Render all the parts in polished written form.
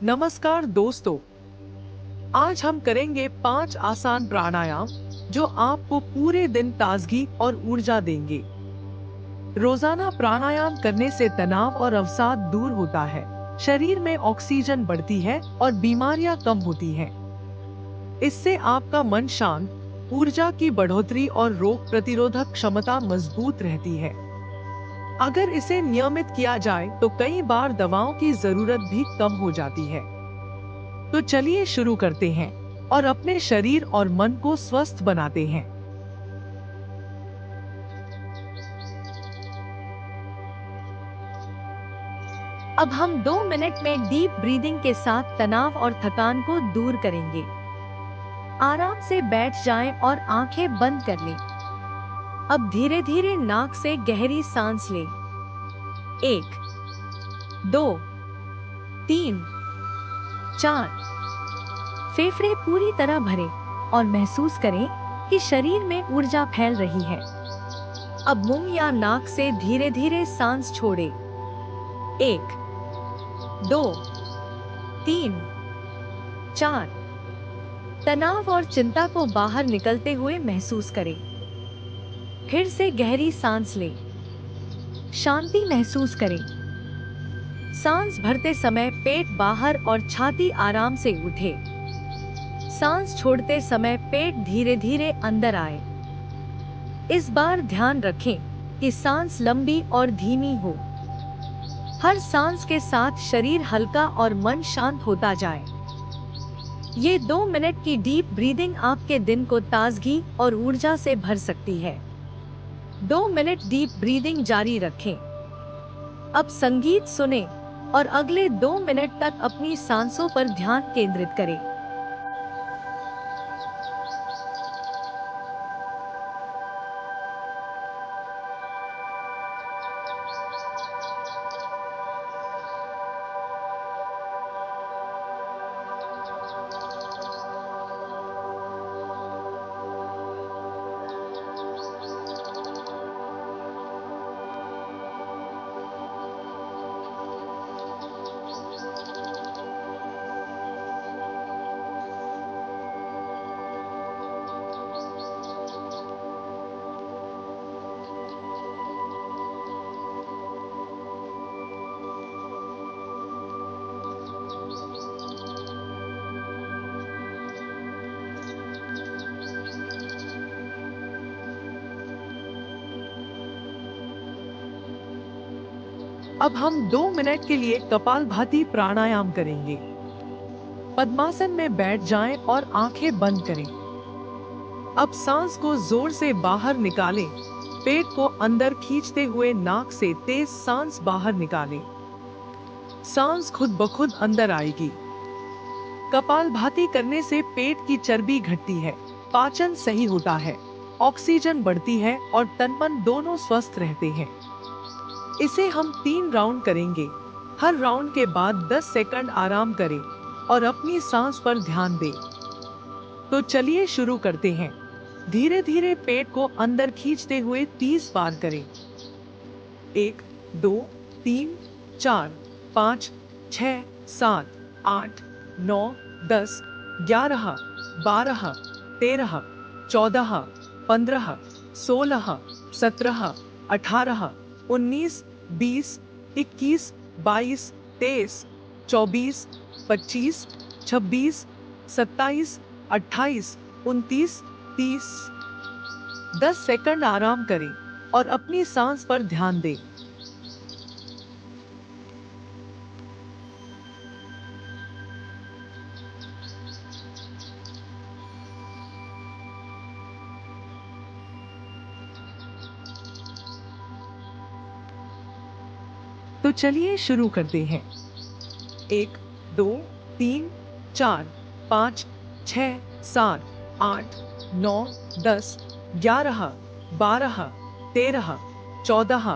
नमस्कार दोस्तों, आज हम करेंगे 5 आसान प्राणायाम जो आपको पूरे दिन ताजगी और ऊर्जा देंगे। रोजाना प्राणायाम करने से तनाव और अवसाद दूर होता है, शरीर में ऑक्सीजन बढ़ती है और बीमारियां कम होती हैं। इससे आपका मन शांत, ऊर्जा की बढ़ोतरी और रोग प्रतिरोधक क्षमता मजबूत रहती है। अगर इसे नियमित किया जाए तो कई बार दवाओं की जरूरत भी कम हो जाती है। तो चलिए शुरू करते हैं और अपने शरीर और मन को स्वस्थ बनाते हैं। अब हम 2 मिनट में डीप ब्रीदिंग के साथ तनाव और थकान को दूर करेंगे। आराम से बैठ जाएं और आंखें बंद कर लें। अब धीरे धीरे नाक से गहरी सांस लें। 1, 2, 3, 4। फेफड़े पूरी तरह भरें और महसूस करें कि शरीर में ऊर्जा फैल रही है। अब मुंह या नाक से धीरे धीरे सांस छोड़ें। 1, 2, 3, 4। तनाव और चिंता को बाहर निकलते हुए महसूस करें। फिर से गहरी सांस लें। शांति महसूस करें। सांस भरते समय पेट बाहर और छाती आराम से उठे। सांस छोड़ते समय पेट धीरे धीरे अंदर आए। इस बार ध्यान रखें कि सांस लंबी और धीमी हो। हर सांस के साथ शरीर हल्का और मन शांत होता जाए। ये 2 मिनट की डीप ब्रीदिंग आपके दिन को ताजगी और ऊर्जा से भर सकती है। 2 मिनट डीप ब्रीदिंग जारी रखें। अब संगीत सुने और अगले 2 मिनट तक अपनी सांसों पर ध्यान केंद्रित करें। अब हम 2 मिनट के लिए कपालभाति प्राणायाम करेंगे। पद्मासन में बैठ जाएं और आंखें बंद करें। अब सांस को जोर से बाहर निकालें। पेट को अंदर खींचते हुए नाक से तेज सांस बाहर निकालें। सांस खुद ब खुद अंदर आएगी। कपालभाति करने से पेट की चर्बी घटती है, पाचन सही होता है, ऑक्सीजन बढ़ती है और तन मन दोनों स्वस्थ रहते हैं। इसे हम 3 राउंड करेंगे। हर राउंड के बाद 10 सेकंड आराम करें और अपनी सांस पर ध्यान दें। तो चलिए शुरू करते हैं। धीरे धीरे पेट को अंदर खींचते हुए 30 बार करें। 1, 2, 3, 4, 5, 6, 7, 8, 9, 10, 11, 12, 13, 14, 15, 16, 17, 18, 19, 20, 21, 22, 23, 24, 25, 26, 27, 28, 29, 30। 10 सेकंड आराम करें और अपनी सांस पर ध्यान दें। तो चलिए शुरू करते हैं। 1, 2, 3, 4, 5, 6, 7, 8, 9, 10, 11, 12, 13, 14,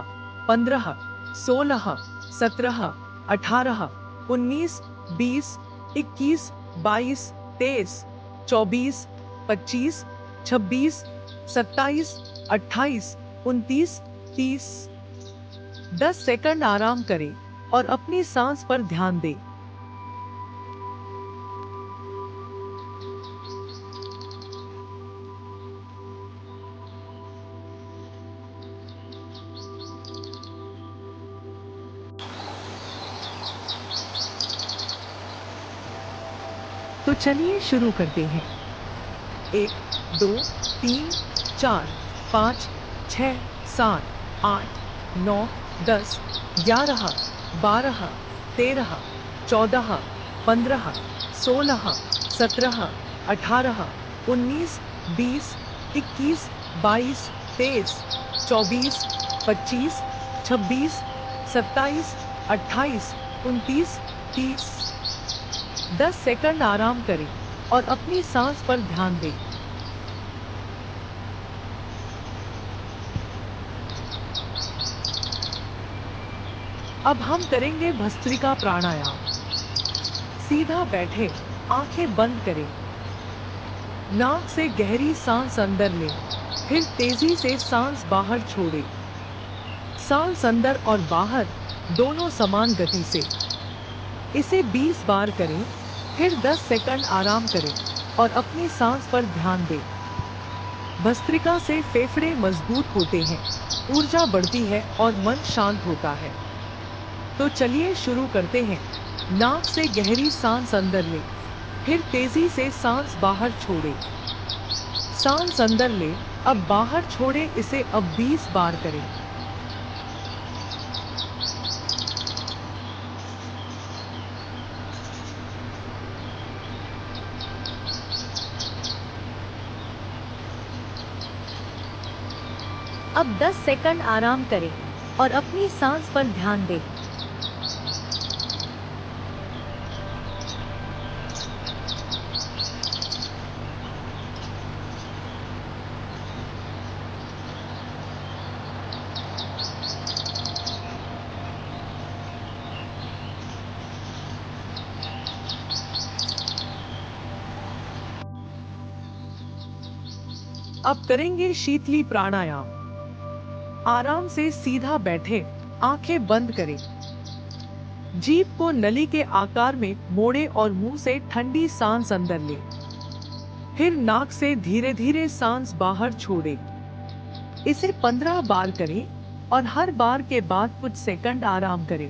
15, 16, 17, 18, 19, 20, 21, 22, 23, 24, 25, 26, 27, 28, 29, 30। 10 सेकंड आराम करें और अपनी सांस पर ध्यान दें। चलिए शुरू करते हैं। 1, 2, 3, 4, 5, 6, 7, 8, 9, 10, 11, 12, 13, 14, 15, 16, 17, 18, 19, 20, 21, 22, 23, 24, 25, 26, 27, 28, 29, 30। 10 सेकंड आराम करें और अपनी सांस पर ध्यान दें। अब हम करेंगे भस्त्रिका प्राणायाम। सीधा बैठे, आंखें बंद करें। नाक से गहरी सांस अंदर लें, फिर तेजी से सांस बाहर छोड़ें। सांस अंदर और बाहर दोनों समान गति से। इसे 20 बार करें, फिर 10 सेकंड आराम करें और अपनी सांस पर ध्यान दें। भस्त्रिका से फेफड़े मजबूत होते हैं, ऊर्जा बढ़ती है और मन शांत होता है। तो चलिए शुरू करते हैं। नाक से गहरी सांस अंदर लें, फिर तेजी से सांस बाहर छोड़ें। सांस अंदर लें, अब बाहर छोड़ें। इसे अब 20 बार करें। अब 10 सेकंड आराम करें और अपनी सांस पर ध्यान दें। अब करेंगे शीतली प्राणायाम। आराम से सीधा बैठे, आंखें बंद करें। जीभ को नली के आकार में मोड़े और मुंह से ठंडी सांस अंदर लें। फिर नाक से धीरे धीरे सांस बाहर छोड़ें। इसे 15 बार करें और हर बार के बाद कुछ सेकंड आराम करें।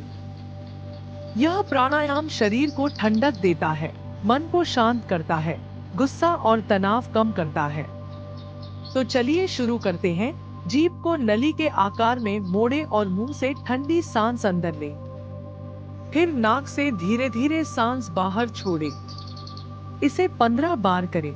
यह प्राणायाम शरीर को ठंडक देता है, मन को शांत करता है, गुस्सा और तनाव कम करता है। तो चलिए शुरू करते हैं। जीभ को नली के आकार में मोड़े और मुंह से ठंडी सांस अंदर लें। फिर नाक से धीरे धीरे सांस बाहर छोड़ें। इसे 15 बार करें।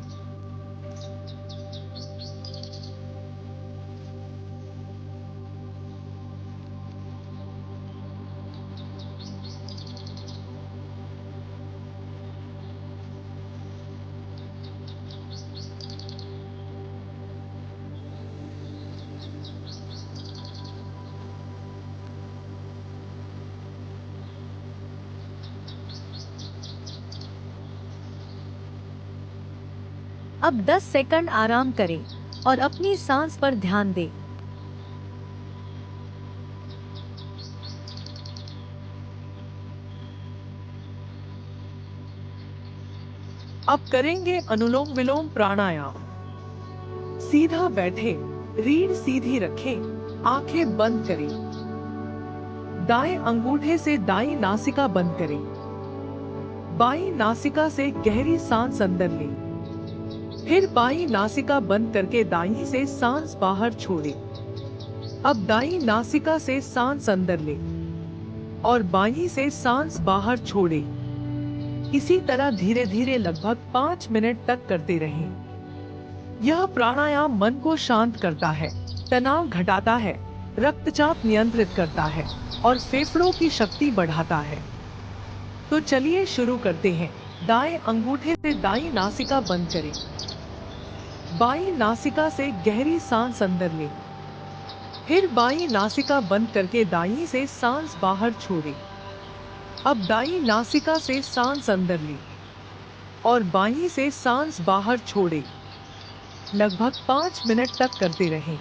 अब 10 सेकंड आराम करें और अपनी सांस पर ध्यान दें। अब करेंगे अनुलोम विलोम प्राणायाम। सीधा बैठे, रीढ़ सीधी रखें, आंखें बंद करें। दाएं अंगूठे से दाईं नासिका बंद करें। बाईं नासिका से गहरी सांस अंदर लें। फिर बाईं नासिका बंद करके दाईं से सांस बाहर छोड़ें। अब दाईं नासिका से सांस अंदर लें और बाईं से सांस बाहर छोड़ें। इसी तरह धीरे धीरे लगभग 5 मिनट तक करते रहें। यह प्राणायाम मन को शांत करता है, तनाव घटाता है, रक्तचाप नियंत्रित करता है और फेफड़ों की शक्ति बढ़ाता है। तो चलिए शुरू करते हैं। दाएं अंगूठे से दाईं नासिका बंद करें। बाईं नासिका से गहरी सांस अंदर लें। फिर बाईं नासिका बंद करके दाईं से सांस बाहर छोड़ें। अब दाईं नासिका से सांस अंदर लें और बाईं से सांस बाहर छोड़ें। लगभग 5 मिनट तक करते रहें।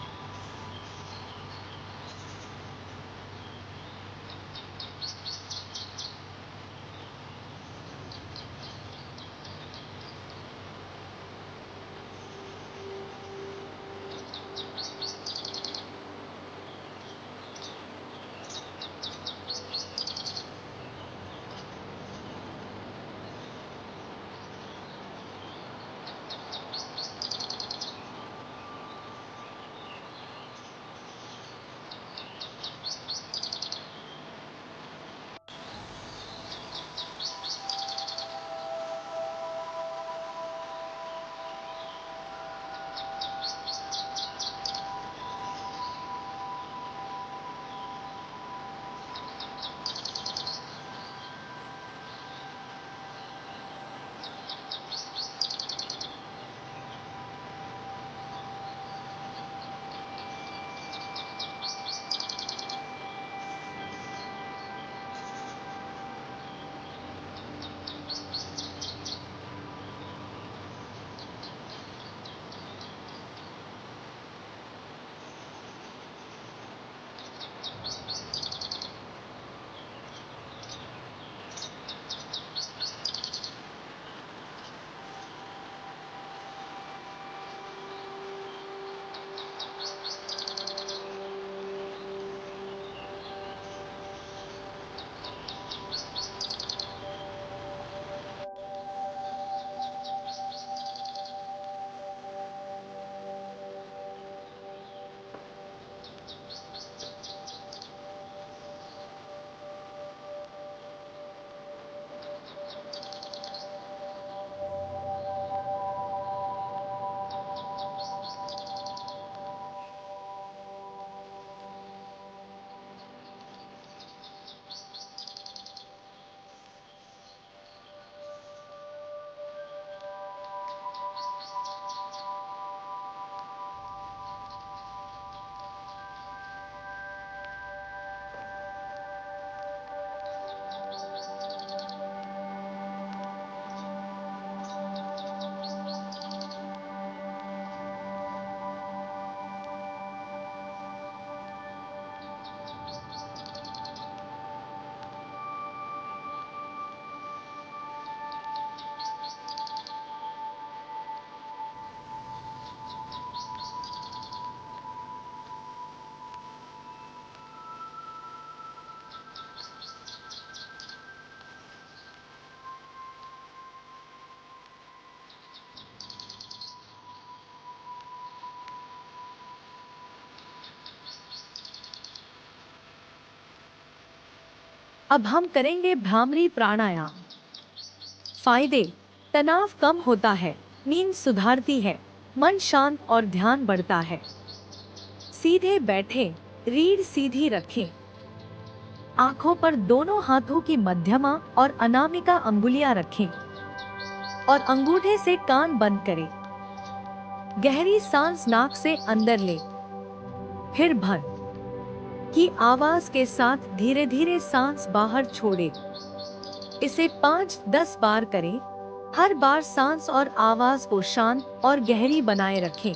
अब हम करेंगे भ्रामरी प्राणायाम। फायदे: तनाव कम होता है, नींद सुधारती है, मन शांत और ध्यान बढ़ता है। सीधे बैठे, रीढ़ सीधी रखें। आंखों पर दोनों हाथों की मध्यमा और अनामिका अंगुलियां रखें और अंगूठे से कान बंद करें। गहरी सांस नाक से अंदर लें, फिर भर की आवाज के साथ धीरे धीरे सांस बाहर छोड़ें। इसे 5-10 बार करें। हर बार सांस और आवाज को शांत और गहरी बनाए रखें।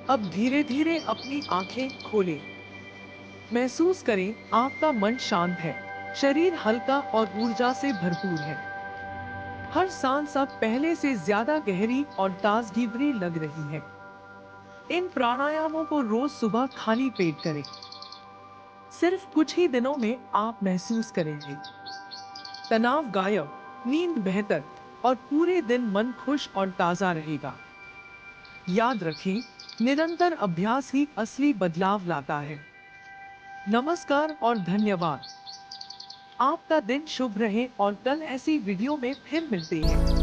अब धीरे धीरे अपनी आंखें खोलें। महसूस करें आपका मन शांत है, शरीर हल्का और ऊर्जा से भरपूर है। हर सांस अब पहले से ज्यादा गहरी और ताजगी भरी लग रही है। इन प्राणायामों को रोज सुबह खाली पेट करें। सिर्फ कुछ ही दिनों में आप महसूस करेंगे तनाव गायब, नींद बेहतर और पूरे दिन मन खुश और ताजा रहेगा। याद रखें, निरंतर अभ्यास ही असली बदलाव लाता है। नमस्कार और धन्यवाद। आपका दिन शुभ रहे और कल ऐसी वीडियो में फिर मिलते हैं।